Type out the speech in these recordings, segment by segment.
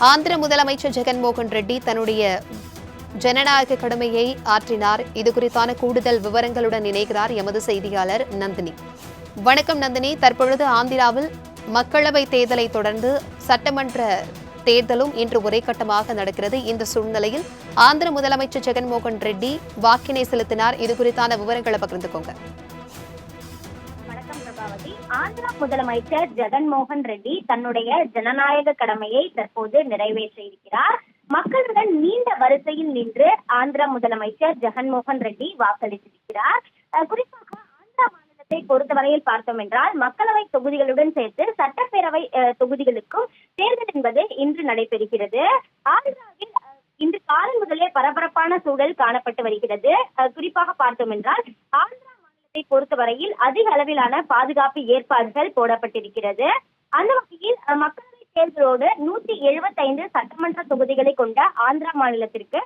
ஆந்திர முதலமைச்சர் ஜெகன்மோகன் ரெட்டி தன்னுடைய ஜனநாயக கடமையை ஆற்றினார். இதுகுறித்தான கூடுதல் விவரங்களுடன் இணைகிறார் எமது செய்தியாளர் நந்தினி. வணக்கம் நந்தினி. தற்பொழுது ஆந்திராவில் மக்களவை தேர்தலை தொடர்ந்து சட்டமன்ற தேர்தலும் இன்று ஒரே கட்டமாக நடக்கிறது. இந்த சூழ்நிலையில் ஆந்திர முதலமைச்சர் ஜெகன்மோகன் ரெட்டி வாக்கினை செலுத்தினார். இதுகுறித்தான விவரங்களை பகிர்ந்துக்கோங்க. ஆந்திரா முதலமைச்சர் ஜெகன்மோகன் ரெட்டி தன்னுடைய ஜனநாயக கடமையை தற்போது நிறைவேற்ற இருக்கிறார். மக்களுடன் நீண்ட வரிசையில் நின்று ஆந்திரா முதலமைச்சர் ஜெகன்மோகன் ரெட்டி வாக்களித்திருக்கிறார். குறிப்பாக ஆந்திரா மாநிலத்தை பொறுத்தவரையில் பார்த்தோம் என்றால் மக்களவை தொகுதிகளுடன் சேர்த்து சட்டப்பேரவை தொகுதிகளுக்கும் தேர்தல் என்பது இன்று நடைபெறுகிறது. ஆந்திராவில் இன்று காலை முதலே பரபரப்பான சூழல் காணப்பட்டு வருகிறது. குறிப்பாக பார்த்தோம் என்றால் ஆந்திரா பொறுத்தவரையில் அதிக அளவிலான பாதுகாப்பு ஏற்பாடுகள் போடப்பட்டிருக்கிறது. அந்த வகையில் மக்களவை தேர்தலோடு 175 சட்டமன்ற தொகுதிகளை கொண்ட ஆந்திரா மாநிலத்திற்கு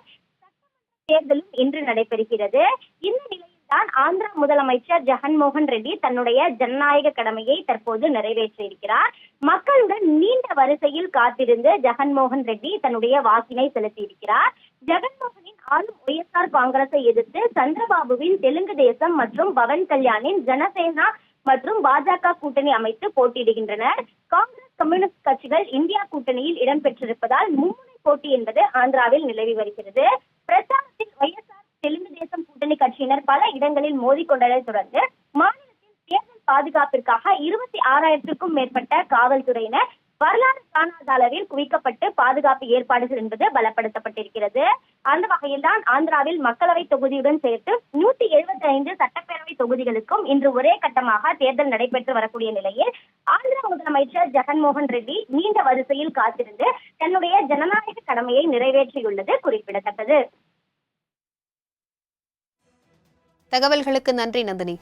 தேர்தலும் இன்று நடைபெறுகிறது. இந்த நிலையில்தான் ஆந்திரா முதலமைச்சர் ஜெகன்மோகன் ரெட்டி தன்னுடைய ஜனநாயக கடமையை தற்போது நிறைவேற்ற இருக்கிறார். மக்களுடன் நீண்ட வரிசையில் காத்திருந்து ஜெகன்மோகன் ரெட்டி தன்னுடைய வாக்கினை செலுத்தியிருக்கிறார். ஜெகன்மோகனின் ஆளும் ஒய்எஸ்ஆர் காங்கிரஸை எதிர்த்து சந்திரபாபுவின் தெலுங்கு தேசம் மற்றும் பவன் கல்யாணின் ஜனசேனா மற்றும் பாஜக கூட்டணி அமைத்து போட்டியிடுகின்றனர். காங்கிரஸ் கம்யூனிஸ்ட் கட்சிகள் இந்தியா கூட்டணியில் இடம்பெற்றிருப்பதால் மும்முனை போட்டி என்பது ஆந்திராவில் நிலவி வருகிறது. பிரச்சாரத்தில் ஒய்எஸ்ஆர் தெலுங்கு தேசம் கூட்டணி கட்சியினர் பல இடங்களில் மோதிக்கொண்டதை தொடர்ந்து மாநிலத்தில் தேர்தல் பாதுகாப்பிற்காக 26,000க்கும் மேற்பட்ட காவல்துறையினர் வரலாறு காணாத அளவில் குவிக்கப்பட்டு பாதுகாப்பு ஏற்பாடுகள் என்பது பலப்படுத்தப்பட்டிருக்கிறது. அந்த வகையில் தான் ஆந்திராவில் மக்களவை தொகுதியுடன் சேர்த்து 175 சட்டப்பேரவை தொகுதிகளுக்கும் இன்று ஒரே கட்டமாக தேர்தல் நடைபெற்று வரக்கூடிய நிலையில் ஆந்திரா முதலமைச்சர் ஜெகன்மோகன் ரெட்டி நீண்ட வரிசையில் காத்திருந்து தன்னுடைய ஜனநாயக கடமையை நிறைவேற்றியுள்ளது குறிப்பிடத்தக்கது. தகவல்களுக்கு நன்றி நந்தினி.